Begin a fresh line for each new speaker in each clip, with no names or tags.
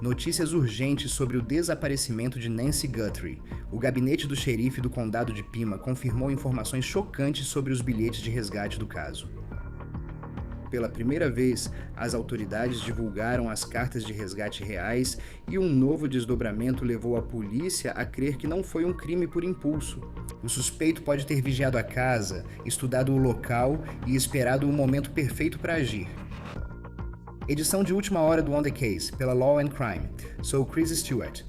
Notícias urgentes sobre o desaparecimento de Nancy Guthrie. O gabinete do xerife do condado de Pima confirmou informações chocantes sobre os bilhetes de resgate do caso. Pela primeira vez, as autoridades divulgaram as cartas de resgate reais e um novo desdobramento levou a polícia a crer que não foi um crime por impulso. O suspeito pode ter vigiado a casa, estudado o local e esperado o momento perfeito para agir. Edição de última hora do On The Case, pela Law and Crime. Sou Chris Stewart.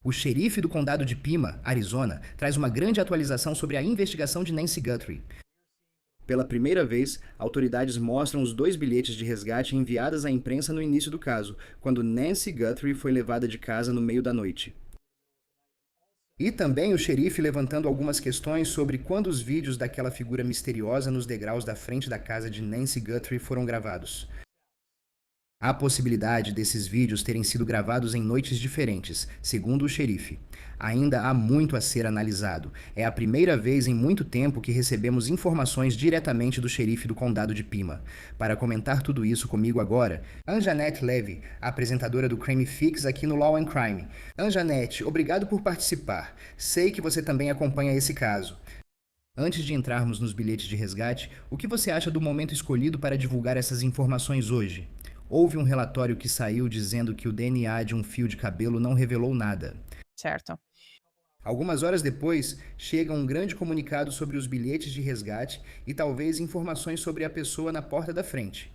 O xerife do condado de Pima, Arizona, traz uma grande atualização sobre a investigação de Nancy Guthrie. Pela primeira vez, autoridades mostram os 2 bilhetes de resgate enviados à imprensa no início do caso, quando Nancy Guthrie foi levada de casa no meio da noite. E também o xerife levantando algumas questões sobre quando os vídeos daquela figura misteriosa nos degraus da frente da casa de Nancy Guthrie foram gravados. Há possibilidade desses vídeos terem sido gravados em noites diferentes, segundo o xerife. Ainda há muito a ser analisado. É a primeira vez em muito tempo que recebemos informações diretamente do xerife do condado de Pima. Para comentar tudo isso comigo agora, Anjanette Levy, apresentadora do Crime Fix aqui no Law and Crime. Anjanette, obrigado por participar. Sei que você também acompanha esse caso. Antes de entrarmos nos bilhetes de resgate, o que você acha do momento escolhido para divulgar essas informações hoje? Houve um relatório que saiu dizendo que o DNA de um fio de cabelo não revelou nada.
Certo.
Algumas horas depois, chega um grande comunicado sobre os bilhetes de resgate e talvez informações sobre a pessoa na porta da frente.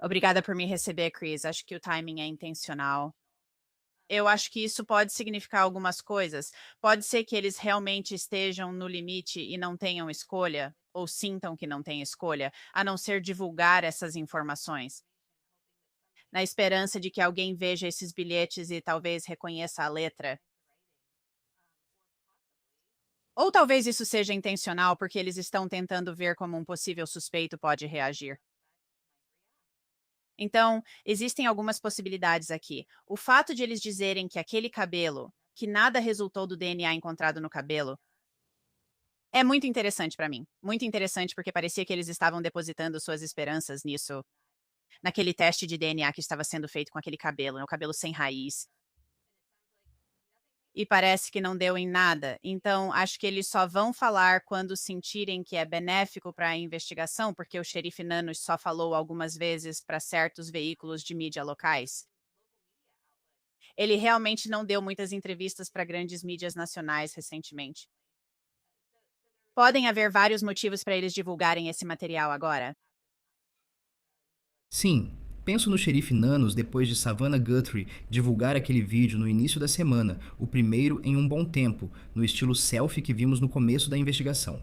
Obrigada por me receber, Chris. Acho que o timing é intencional. Eu acho que isso pode significar algumas coisas. Pode ser que eles realmente estejam no limite e não tenham escolha, ou sintam que não têm escolha, a não ser divulgar essas informações. Na esperança de que alguém veja esses bilhetes e talvez reconheça a letra. Ou talvez isso seja intencional porque eles estão tentando ver como um possível suspeito pode reagir. Então, existem algumas possibilidades aqui. O fato de eles dizerem que aquele cabelo, que nada resultou do DNA encontrado no cabelo, é muito interessante para mim. Muito interessante porque parecia que eles estavam depositando suas esperanças nisso, naquele teste de DNA que estava sendo feito com aquele cabelo, né, o cabelo sem raiz. E parece que não deu em nada. Então, acho que eles só vão falar quando sentirem que é benéfico para a investigação, porque o xerife Nanos só falou algumas vezes para certos veículos de mídia locais. Ele realmente não deu muitas entrevistas para grandes mídias nacionais recentemente. Podem haver vários motivos para eles divulgarem esse material agora.
Sim, penso no xerife Nanos depois de Savannah Guthrie divulgar aquele vídeo no início da semana, o primeiro em um bom tempo, no estilo selfie que vimos no começo da investigação.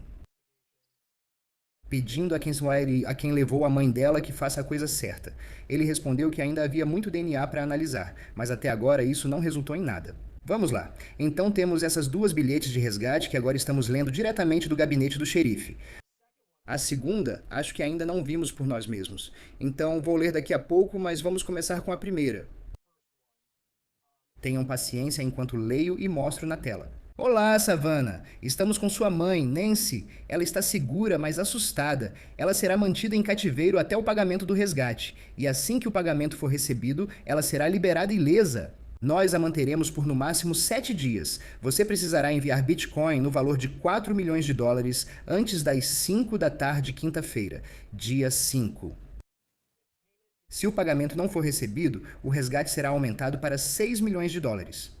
Pedindo a quem levou a mãe dela que faça a coisa certa. Ele respondeu que ainda havia muito DNA para analisar, mas até agora isso não resultou em nada. Vamos lá. Então temos essas 2 bilhetes de resgate que agora estamos lendo diretamente do gabinete do xerife. A segunda, acho que ainda não vimos por nós mesmos. Então vou ler daqui a pouco, mas vamos começar com a primeira. Tenham paciência enquanto leio e mostro na tela. Olá, Savannah. Estamos com sua mãe, Nancy. Ela está segura, mas assustada. Ela será mantida em cativeiro até o pagamento do resgate. E assim que o pagamento for recebido, ela será liberada ilesa. Nós a manteremos por no máximo 7 dias. Você precisará enviar Bitcoin no valor de 4 milhões de dólares antes das 5 da tarde, quinta-feira, dia 5. Se o pagamento não for recebido, o resgate será aumentado para 6 milhões de dólares,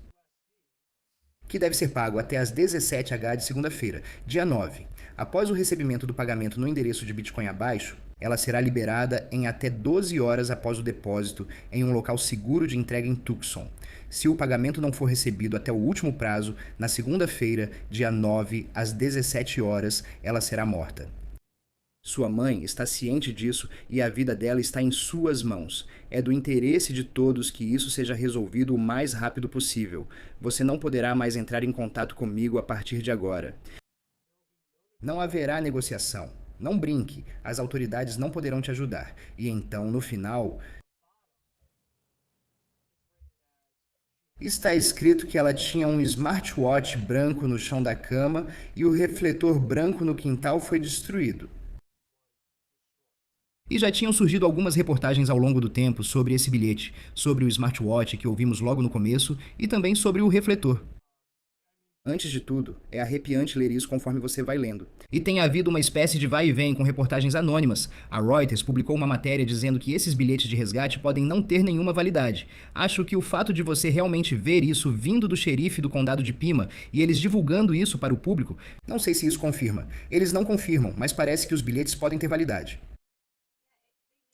que deve ser pago até às 17h de segunda-feira, dia 9. Após o recebimento do pagamento no endereço de Bitcoin abaixo, ela será liberada em até 12 horas após o depósito em um local seguro de entrega em Tucson. Se o pagamento não for recebido até o último prazo, na segunda-feira, dia 9, às 17 horas, ela será morta. Sua mãe está ciente disso e a vida dela está em suas mãos. É do interesse de todos que isso seja resolvido o mais rápido possível. Você não poderá mais entrar em contato comigo a partir de agora. Não haverá negociação. Não brinque, as autoridades não poderão te ajudar. E então, no final, Está escrito que ela tinha um smartwatch branco no chão da cama e o refletor branco no quintal foi destruído. E já tinham surgido algumas reportagens ao longo do tempo sobre esse bilhete, sobre o smartwatch que ouvimos logo no começo e também sobre o refletor. Antes de tudo, é arrepiante ler isso conforme você vai lendo. E tem havido uma espécie de vai e vem com reportagens anônimas. A Reuters publicou uma matéria dizendo que esses bilhetes de resgate podem não ter nenhuma validade. Acho que o fato de você realmente ver isso vindo do xerife do condado de Pima e eles divulgando isso para o público, não sei se isso confirma. Eles não confirmam, mas parece que os bilhetes podem ter validade.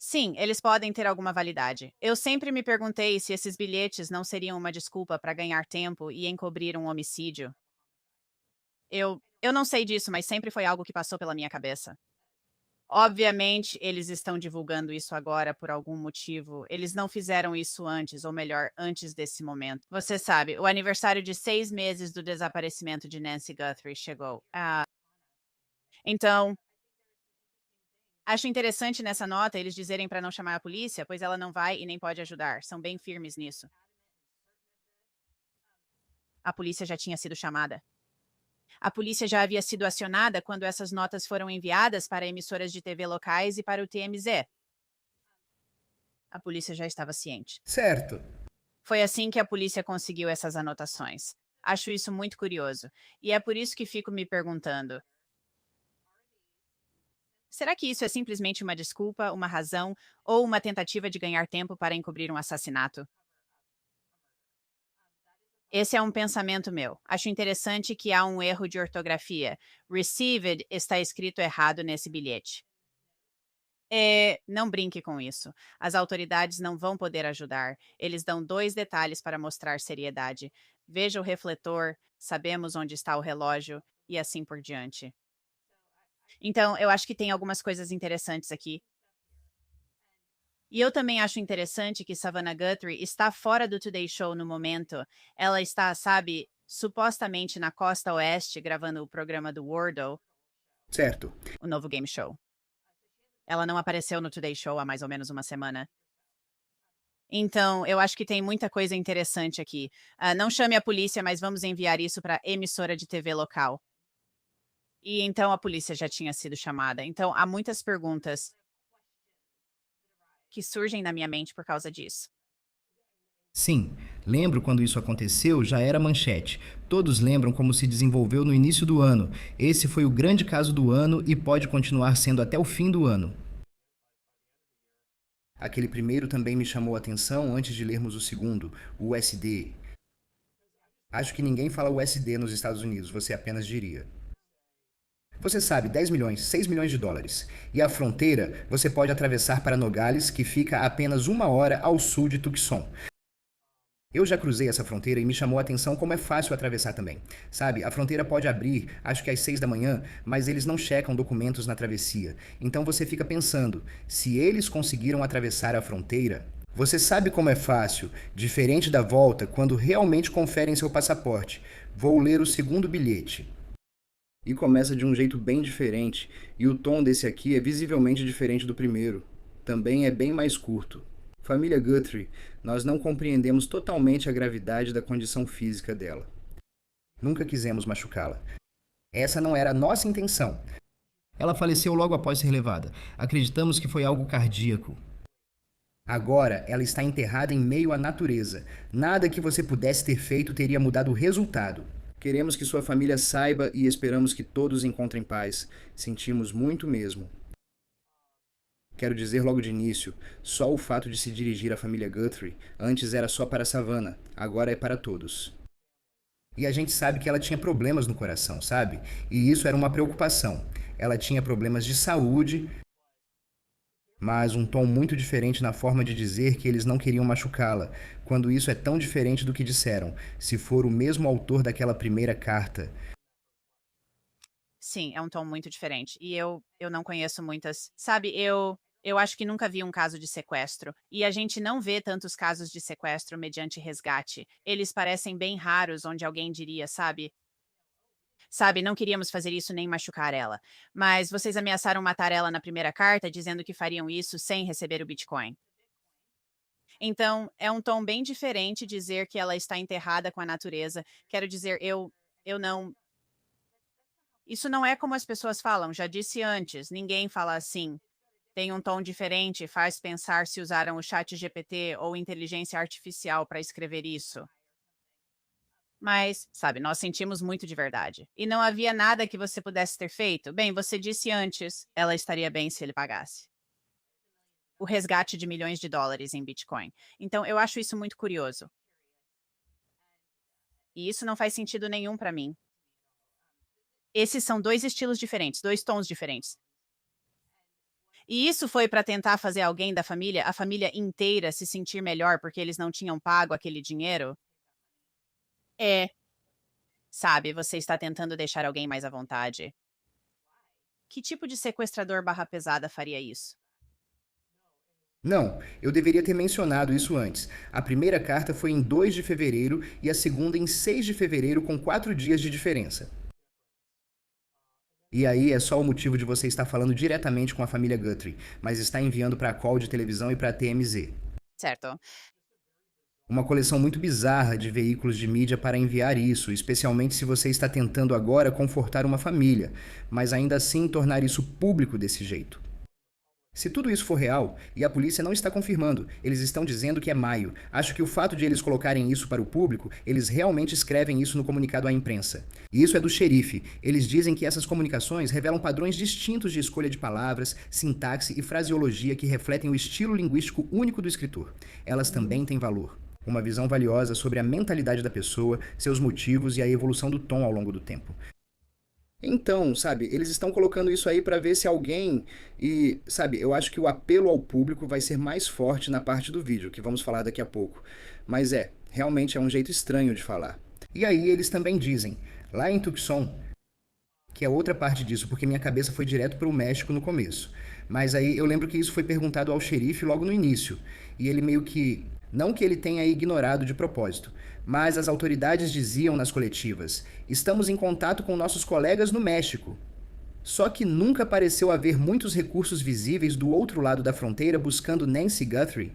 Sim, eles podem ter alguma validade. Eu sempre me perguntei se esses bilhetes não seriam uma desculpa para ganhar tempo e encobrir um homicídio. Eu não sei disso, mas sempre foi algo que passou pela minha cabeça. Obviamente, eles estão divulgando isso agora por algum motivo. Eles não fizeram isso antes, ou melhor, antes desse momento. Você sabe, o aniversário de 6 meses do desaparecimento de Nancy Guthrie chegou. Então, acho interessante nessa nota eles dizerem para não chamar a polícia, pois ela não vai e nem pode ajudar. São bem firmes nisso. A polícia já tinha sido chamada. A polícia já havia sido acionada quando essas notas foram enviadas para emissoras de TV locais e para o TMZ. A polícia já estava ciente.
Certo.
Foi assim que a polícia conseguiu essas anotações. Acho isso muito curioso. E é por isso que fico me perguntando: será que isso é simplesmente uma desculpa, uma razão ou uma tentativa de ganhar tempo para encobrir um assassinato? Esse é um pensamento meu. Acho interessante que há um erro de ortografia. Received está escrito errado nesse bilhete. Não brinque com isso. As autoridades não vão poder ajudar. Eles dão 2 detalhes para mostrar seriedade. Veja o refletor, sabemos onde está o relógio e assim por diante. Então, eu acho que tem algumas coisas interessantes aqui. E eu também acho interessante que Savannah Guthrie está fora do Today Show no momento. Ela está, sabe, supostamente na costa oeste, gravando o programa do Wordle,
Certo.
o novo game show. Ela não apareceu no Today Show há mais ou menos uma semana. Então, eu acho que tem muita coisa interessante aqui. Não chame a polícia, mas vamos enviar isso para emissora de TV local. E então a polícia já tinha sido chamada. Então, há muitas perguntas que surgem na minha mente por causa disso.
Sim, lembro quando isso aconteceu, já era manchete. Todos lembram como se desenvolveu no início do ano. Esse foi o grande caso do ano e pode continuar sendo até o fim do ano. Aquele primeiro também me chamou a atenção antes de lermos o segundo, o USD. Acho que ninguém fala USD nos Estados Unidos, você apenas diria. Você sabe, 10 milhões, 6 milhões de dólares. E a fronteira você pode atravessar para Nogales, que fica a apenas 1 hora ao sul de Tucson. Eu já cruzei essa fronteira e me chamou a atenção como é fácil atravessar também. Sabe, a fronteira pode abrir, acho que às 6 da manhã, mas eles não checam documentos na travessia. Então você fica pensando, se eles conseguiram atravessar a fronteira, você sabe como é fácil, diferente da volta, quando realmente conferem seu passaporte. Vou ler o segundo bilhete. E começa de um jeito bem diferente, e o tom desse aqui é visivelmente diferente do primeiro. Também é bem mais curto. Família Guthrie, nós não compreendemos totalmente a gravidade da condição física dela. Nunca quisemos machucá-la. Essa não era a nossa intenção. Ela faleceu logo após ser levada. Acreditamos que foi algo cardíaco. Agora, ela está enterrada em meio à natureza. Nada que você pudesse ter feito teria mudado o resultado. Queremos que sua família saiba e esperamos que todos encontrem paz. Sentimos muito mesmo. Quero dizer logo de início, só o fato de se dirigir à família Guthrie antes era só para Savannah, agora é para todos. E a gente sabe que ela tinha problemas no coração, sabe? E isso era uma preocupação. Ela tinha problemas de saúde, mas um tom muito diferente na forma de dizer que eles não queriam machucá-la, quando isso é tão diferente do que disseram, se for o mesmo autor daquela primeira carta.
Sim, é um tom muito diferente. E eu não conheço muitas. Sabe, eu acho que nunca vi um caso de sequestro. E a gente não vê tantos casos de sequestro mediante resgate. Eles parecem bem raros, onde alguém diria, sabe? Sabe, não queríamos fazer isso nem machucar ela. Mas vocês ameaçaram matar ela na primeira carta, dizendo que fariam isso sem receber o Bitcoin. Então, é um tom bem diferente dizer que ela está enterrada com a natureza. Quero dizer, eu não. Isso não é como as pessoas falam, já disse antes, ninguém fala assim. Tem um tom diferente, faz pensar se usaram o chat GPT ou inteligência artificial para escrever isso. Mas, sabe, nós sentimos muito de verdade. E não havia nada que você pudesse ter feito? Bem, você disse antes, ela estaria bem se ele pagasse. O resgate de milhões de dólares em Bitcoin. Então, eu acho isso muito curioso. E isso não faz sentido nenhum para mim. Esses são dois estilos diferentes, dois tons diferentes. E isso foi para tentar fazer alguém da família, a família inteira, se sentir melhor porque eles não tinham pago aquele dinheiro? É, sabe, você está tentando deixar alguém mais à vontade. Que tipo de sequestrador barra pesada faria isso?
Não, eu deveria ter mencionado isso antes. A primeira carta foi em 2 de fevereiro e a segunda em 6 de fevereiro, com 4 dias de diferença. E aí é só o motivo de você estar falando diretamente com a família Guthrie, mas está enviando para a call de televisão e para a TMZ.
Certo.
Uma coleção muito bizarra de veículos de mídia para enviar isso, especialmente se você está tentando agora confortar uma família, mas ainda assim tornar isso público desse jeito. Se tudo isso for real, e a polícia não está confirmando, eles estão dizendo que é maio. Acho que o fato de eles colocarem isso para o público, eles realmente escrevem isso no comunicado à imprensa. E isso é do xerife. Eles dizem que essas comunicações revelam padrões distintos de escolha de palavras, sintaxe e fraseologia que refletem o estilo linguístico único do escritor. Elas também têm valor. Uma visão valiosa sobre a mentalidade da pessoa, seus motivos e a evolução do tom ao longo do tempo. Então, sabe, eles estão colocando isso aí para ver se alguém. E, sabe, eu acho que o apelo ao público vai ser mais forte na parte do vídeo, que vamos falar daqui a pouco. Mas realmente é um jeito estranho de falar. E aí eles também dizem, lá em Tucson, que é outra parte disso, porque minha cabeça foi direto para o México no começo. Mas aí eu lembro que isso foi perguntado ao xerife logo no início. E ele meio que. Não que ele tenha ignorado de propósito, mas as autoridades diziam nas coletivas: estamos em contato com nossos colegas no México. Só que nunca pareceu haver muitos recursos visíveis do outro lado da fronteira buscando Nancy Guthrie.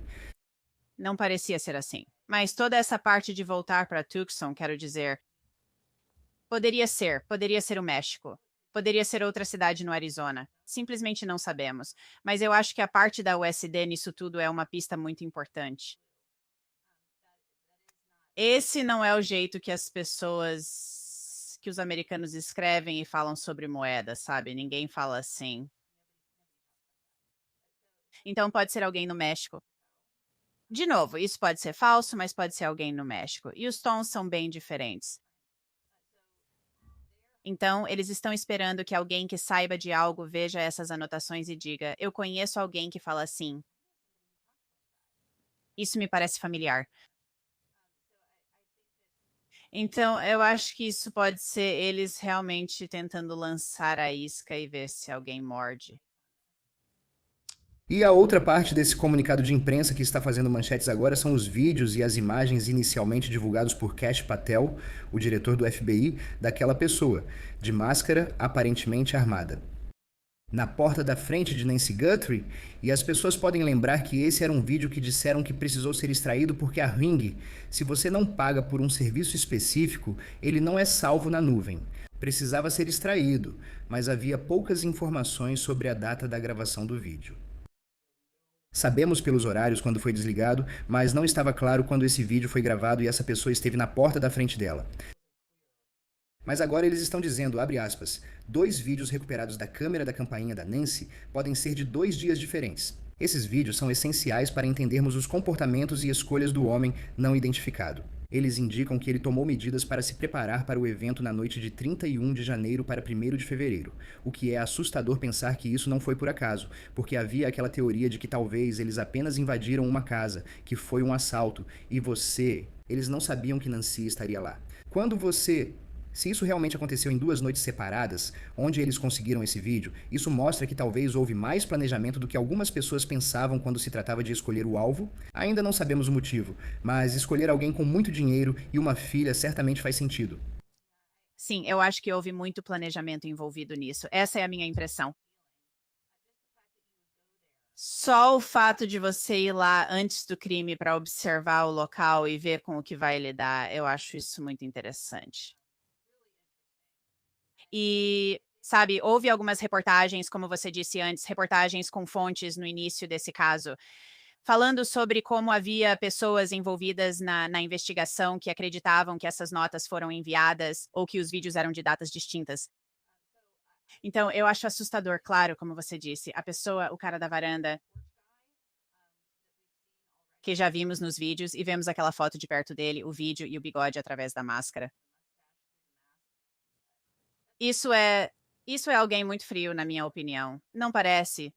Não parecia ser assim. Mas toda essa parte de voltar para Tucson, quero dizer, poderia ser o México. Poderia ser outra cidade no Arizona. Simplesmente não sabemos. Mas eu acho que a parte da USD nisso tudo é uma pista muito importante. Esse não é o jeito que as pessoas, que os americanos escrevem e falam sobre moeda, sabe? Ninguém fala assim. Então pode ser alguém no México. De novo, isso pode ser falso, mas pode ser alguém no México. E os tons são bem diferentes. Então, eles estão esperando que alguém que saiba de algo veja essas anotações e diga: eu conheço alguém que fala assim. Isso me parece familiar. Então, eu acho que isso pode ser eles realmente tentando lançar a isca e ver se alguém morde.
E a outra parte desse comunicado de imprensa que está fazendo manchetes agora são os vídeos e as imagens inicialmente divulgados por Kash Patel, o diretor do FBI, daquela pessoa, de máscara, aparentemente armada, na porta da frente de Nancy Guthrie, e as pessoas podem lembrar que esse era um vídeo que disseram que precisou ser extraído porque a Ring, se você não paga por um serviço específico, ele não é salvo na nuvem. Precisava ser extraído, mas havia poucas informações sobre a data da gravação do vídeo. Sabemos pelos horários quando foi desligado, mas não estava claro quando esse vídeo foi gravado e essa pessoa esteve na porta da frente dela. Mas agora eles estão dizendo, abre aspas, 2 vídeos recuperados da câmera da campainha da Nancy podem ser de 2 dias diferentes. Esses vídeos são essenciais para entendermos os comportamentos e escolhas do homem não identificado. Eles indicam que ele tomou medidas para se preparar para o evento na noite de 31 de janeiro para 1º de fevereiro, o que é assustador pensar que isso não foi por acaso, porque havia aquela teoria de que talvez eles apenas invadiram uma casa, que foi um assalto, e eles não sabiam que Nancy estaria lá. Se isso realmente aconteceu em 2 noites separadas, onde eles conseguiram esse vídeo, isso mostra que talvez houve mais planejamento do que algumas pessoas pensavam quando se tratava de escolher o alvo. Ainda não sabemos o motivo, mas escolher alguém com muito dinheiro e uma filha certamente faz sentido.
Sim, eu acho que houve muito planejamento envolvido nisso. Essa é a minha impressão. Só o fato de você ir lá antes do crime para observar o local e ver com o que vai lidar, eu acho isso muito interessante. E, sabe, houve algumas reportagens, como você disse antes, reportagens com fontes no início desse caso, falando sobre como havia pessoas envolvidas na investigação que acreditavam que essas notas foram enviadas ou que os vídeos eram de datas distintas. Então, eu acho assustador, claro, como você disse, a pessoa, o cara da varanda, que já vimos nos vídeos e vemos aquela foto de perto dele, o vídeo e o bigode através da máscara. Isso é isso é alguém muito frio, na minha opinião. Não parece,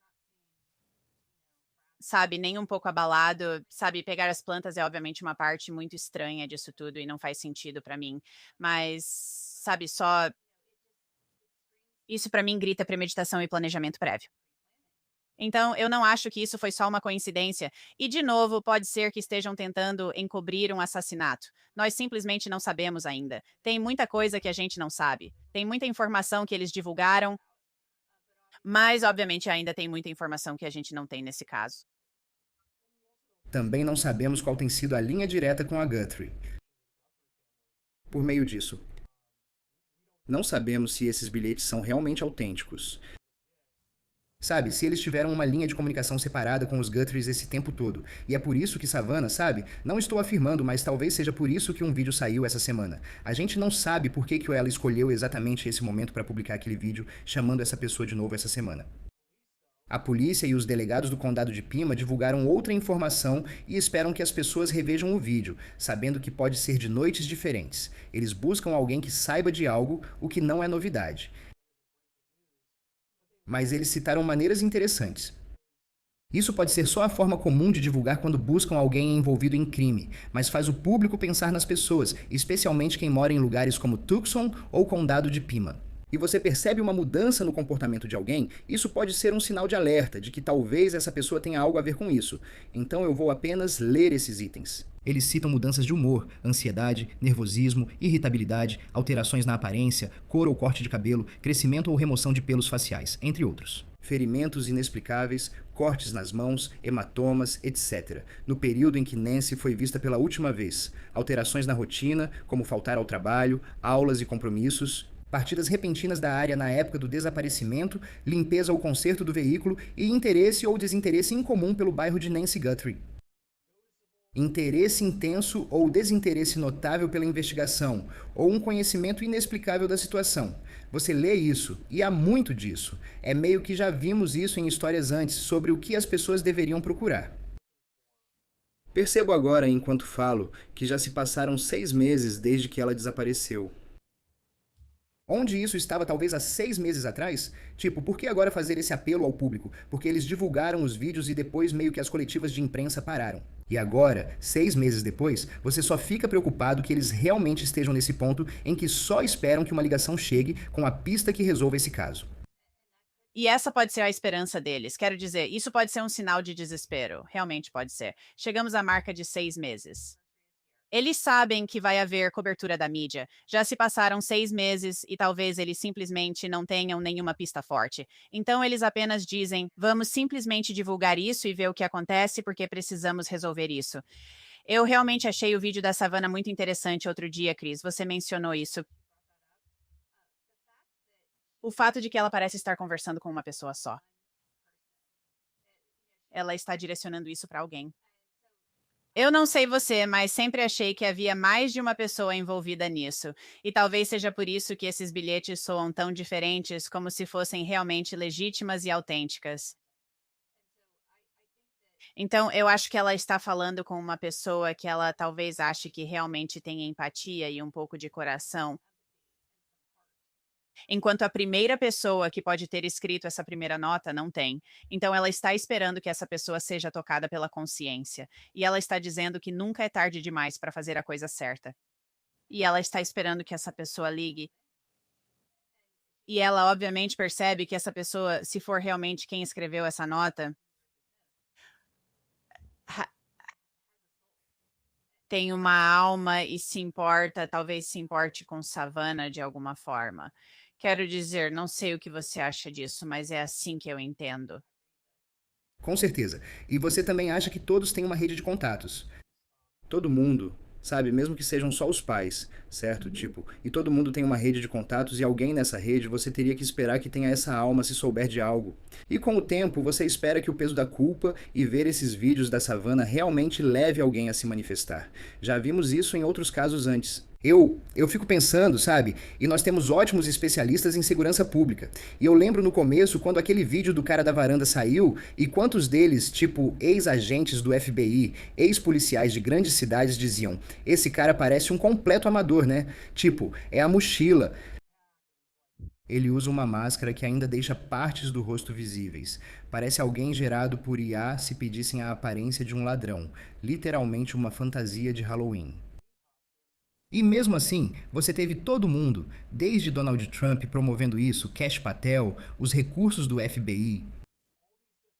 sabe, nem um pouco abalado, sabe, pegar as plantas é obviamente uma parte muito estranha disso tudo e não faz sentido pra mim, mas, sabe, só isso pra mim grita premeditação e planejamento prévio. Então, eu não acho que isso foi só uma coincidência. E, de novo, pode ser que estejam tentando encobrir um assassinato. Nós simplesmente não sabemos ainda. Tem muita coisa que a gente não sabe. Tem muita informação que eles divulgaram, mas, obviamente, ainda tem muita informação que a gente não tem nesse caso.
Também não sabemos qual tem sido a linha direta com a Guthrie. Por meio disso, não sabemos se esses bilhetes são realmente autênticos. Sabe, se eles tiveram uma linha de comunicação separada com os Guthries esse tempo todo. E é por isso que Savannah, sabe? Não estou afirmando, mas talvez seja por isso que um vídeo saiu essa semana. A gente não sabe por que ela escolheu exatamente esse momento para publicar aquele vídeo, chamando essa pessoa de novo essa semana. A polícia e os delegados do condado de Pima divulgaram outra informação e esperam que as pessoas revejam o vídeo, sabendo que pode ser de noites diferentes. Eles buscam alguém que saiba de algo, o que não é novidade. Mas eles citaram maneiras interessantes. Isso pode ser só a forma comum de divulgar quando buscam alguém envolvido em crime, mas faz o público pensar nas pessoas, especialmente quem mora em lugares como Tucson ou Condado de Pima. E você percebe uma mudança no comportamento de alguém, isso pode ser um sinal de alerta de que talvez essa pessoa tenha algo a ver com isso. Então eu vou apenas ler esses itens. Eles citam mudanças de humor, ansiedade, nervosismo, irritabilidade, alterações na aparência, cor ou corte de cabelo, crescimento ou remoção de pelos faciais, entre outros. Ferimentos inexplicáveis, cortes nas mãos, hematomas, etc. No período em que Nancy foi vista pela última vez. Alterações na rotina, como faltar ao trabalho, aulas e compromissos. Partidas repentinas da área na época do desaparecimento, limpeza ou conserto do veículo e interesse ou desinteresse incomum pelo bairro de Nancy Guthrie. Interesse intenso ou desinteresse notável pela investigação, ou um conhecimento inexplicável da situação. Você lê isso, e há muito disso. É meio que já vimos isso em histórias antes sobre o que as pessoas deveriam procurar. Percebo agora, enquanto falo, que já se passaram 6 meses desde que ela desapareceu. Onde isso estava talvez há 6 meses atrás? Tipo, por que agora fazer esse apelo ao público? Porque eles divulgaram os vídeos e depois meio que as coletivas de imprensa pararam. E agora, 6 meses depois, você só fica preocupado que eles realmente estejam nesse ponto em que só esperam que uma ligação chegue com a pista que resolva esse caso.
E essa pode ser a esperança deles. Quero dizer, isso pode ser um sinal de desespero. Realmente pode ser. Chegamos à marca de 6 meses. Eles sabem que vai haver cobertura da mídia. Já se passaram 6 meses e talvez eles simplesmente não tenham nenhuma pista forte. Então eles apenas dizem: vamos simplesmente divulgar isso e ver o que acontece porque precisamos resolver isso. Eu realmente achei o vídeo da Savannah muito interessante outro dia, Cris. Você mencionou isso. O fato de que ela parece estar conversando com uma pessoa só. Ela está direcionando isso para alguém. Eu não sei você, mas sempre achei que havia mais de uma pessoa envolvida nisso. E talvez seja por isso que esses bilhetes soam tão diferentes, como se fossem realmente legítimas e autênticas. Então, eu acho que ela está falando com uma pessoa que ela talvez ache que realmente tem empatia e um pouco de coração, enquanto a primeira pessoa que pode ter escrito essa primeira nota não tem. Então, ela está esperando que essa pessoa seja tocada pela consciência. E ela está dizendo que nunca é tarde demais para fazer a coisa certa. E ela está esperando que essa pessoa ligue. E ela, obviamente, percebe que essa pessoa, se for realmente quem escreveu essa nota, ha- tem uma alma e se importa, talvez se importe com Savannah de alguma forma. Quero dizer, não sei o que você acha disso, mas é assim que eu entendo.
Com certeza. E você também acha que todos têm uma rede de contatos? Todo mundo, sabe? Mesmo que sejam só os pais, certo? Tipo, e todo mundo tem uma rede de contatos e alguém nessa rede você teria que esperar que tenha essa alma se souber de algo. E com o tempo você espera que o peso da culpa e ver esses vídeos da savana realmente leve alguém a se manifestar. Já vimos isso em outros casos antes. Eu fico pensando, sabe? E nós temos ótimos especialistas em segurança pública. E eu lembro no começo, quando aquele vídeo do cara da varanda saiu, e quantos deles, tipo ex-agentes do FBI, ex-policiais de grandes cidades, diziam: esse cara parece um completo amador, né? Tipo, é a mochila. Ele usa uma máscara que ainda deixa partes do rosto visíveis. Parece alguém gerado por IA se pedissem a aparência de um ladrão. Literalmente uma fantasia de Halloween. E mesmo assim, você teve todo mundo, desde Donald Trump promovendo isso, Kash Patel, os recursos do FBI,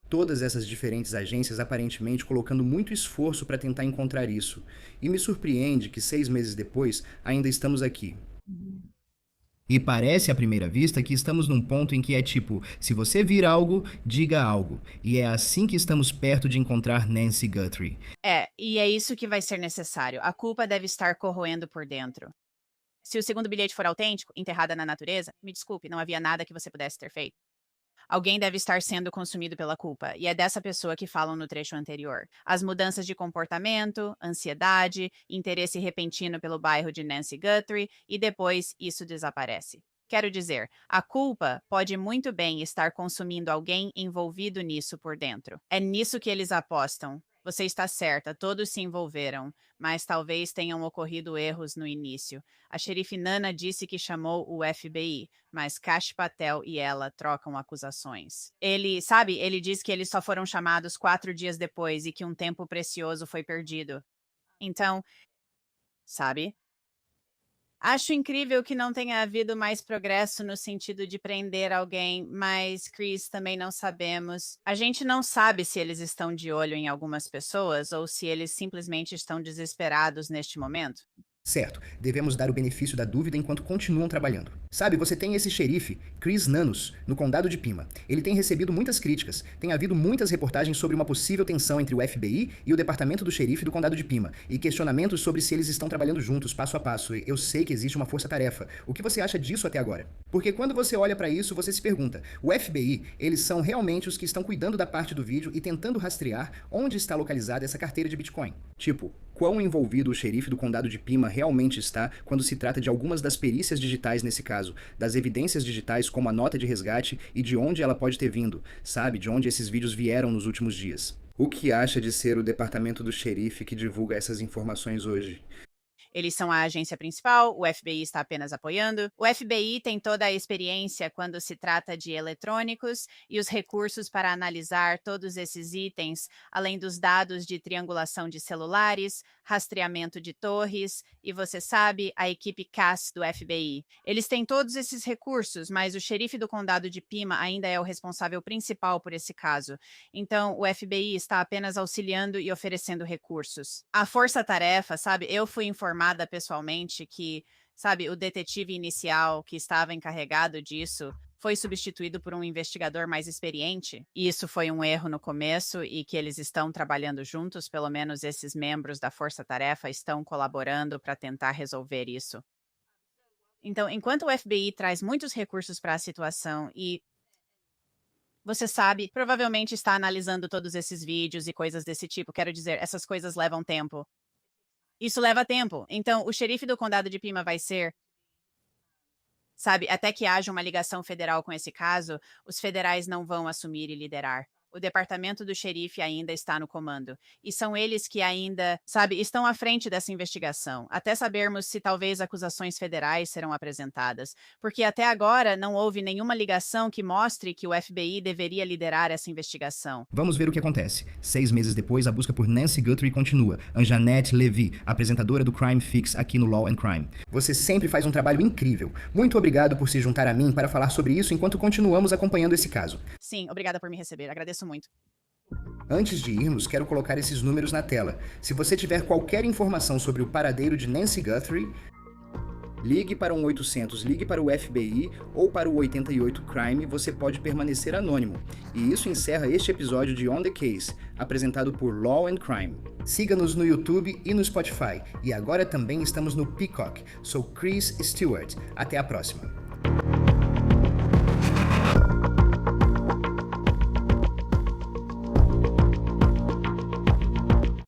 todas essas diferentes agências aparentemente colocando muito esforço para tentar encontrar isso. E me surpreende que 6 meses depois ainda estamos aqui. E parece à primeira vista que estamos num ponto em que é tipo, se você vir algo, diga algo. E é assim que estamos perto de encontrar Nancy Guthrie.
E é isso que vai ser necessário. A culpa deve estar corroendo por dentro. Se o segundo bilhete for autêntico, enterrada na natureza, me desculpe, não havia nada que você pudesse ter feito. Alguém deve estar sendo consumido pela culpa, e é dessa pessoa que falam no trecho anterior. As mudanças de comportamento, ansiedade, interesse repentino pelo bairro de Nancy Guthrie, e depois isso desaparece. Quero dizer, a culpa pode muito bem estar consumindo alguém envolvido nisso por dentro. É nisso que eles apostam. Você está certa, todos se envolveram, mas talvez tenham ocorrido erros no início. A xerife Nana disse que chamou o FBI, mas Kash Patel e ela trocam acusações. Ele diz que eles só foram chamados 4 dias depois e que um tempo precioso foi perdido. Então, sabe? Acho incrível que não tenha havido mais progresso no sentido de prender alguém, mas, Chris, também não sabemos. A gente não sabe se eles estão de olho em algumas pessoas ou se eles simplesmente estão desesperados neste momento.
Certo, devemos dar o benefício da dúvida enquanto continuam trabalhando. Sabe, você tem esse xerife, Chris Nanos, no condado de Pima. Ele tem recebido muitas críticas. Tem havido muitas reportagens sobre uma possível tensão entre o FBI e o departamento do xerife do condado de Pima, e questionamentos sobre se eles estão trabalhando juntos, passo a passo. Eu sei que existe uma força-tarefa. O que você acha disso até agora? Porque quando você olha para isso, você se pergunta: o FBI, eles são realmente os que estão cuidando da parte do vídeo e tentando rastrear onde está localizada essa carteira de Bitcoin? Tipo, quão envolvido o xerife do condado de Pima realmente está quando se trata de algumas das perícias digitais nesse caso, das evidências digitais como a nota de resgate e de onde ela pode ter vindo, sabe, de onde esses vídeos vieram nos últimos dias. O que acha de ser o departamento do xerife que divulga essas informações hoje?
Eles são a agência principal, o FBI está apenas apoiando. O FBI tem toda a experiência quando se trata de eletrônicos e os recursos para analisar todos esses itens, além dos dados de triangulação de celulares, rastreamento de torres e, você sabe, a equipe CAS do FBI. Eles têm todos esses recursos, mas o xerife do condado de Pima ainda é o responsável principal por esse caso. Então, o FBI está apenas auxiliando e oferecendo recursos. A força-tarefa, sabe, eu fui informada pessoalmente que, sabe, o detetive inicial que estava encarregado disso foi substituído por um investigador mais experiente. E isso foi um erro no começo e que eles estão trabalhando juntos, pelo menos esses membros da força-tarefa estão colaborando para tentar resolver isso. Então, enquanto o FBI traz muitos recursos para a situação e você sabe, provavelmente está analisando todos esses vídeos e coisas desse tipo. Quero dizer, essas coisas levam tempo. Isso leva tempo. Então, o xerife do condado de Pima vai ser, sabe, até que haja uma ligação federal com esse caso, os federais não vão assumir e liderar. O departamento do xerife ainda está no comando. E são eles que ainda, sabe, estão à frente dessa investigação, até sabermos se talvez acusações federais serão apresentadas. Porque até agora não houve nenhuma ligação que mostre que o FBI deveria liderar essa investigação.
Vamos ver o que acontece. 6 meses depois, a busca por Nancy Guthrie continua. Anjanette Levy, apresentadora do Crime Fix aqui no Law and Crime. Você sempre faz um trabalho incrível. Muito obrigado por se juntar a mim para falar sobre isso enquanto continuamos acompanhando esse caso.
Sim, obrigada por me receber. Agradeço muito.
Antes de irmos, quero colocar esses números na tela. Se você tiver qualquer informação sobre o paradeiro de Nancy Guthrie, Ligue para o 1-800, ligue para o FBI ou para o 88 Crime, você pode permanecer anônimo. E isso encerra este episódio de On The Case, apresentado por Law and Crime. Siga-nos no YouTube e no Spotify. E agora também estamos no Peacock. Sou Chris Stewart. Até a próxima.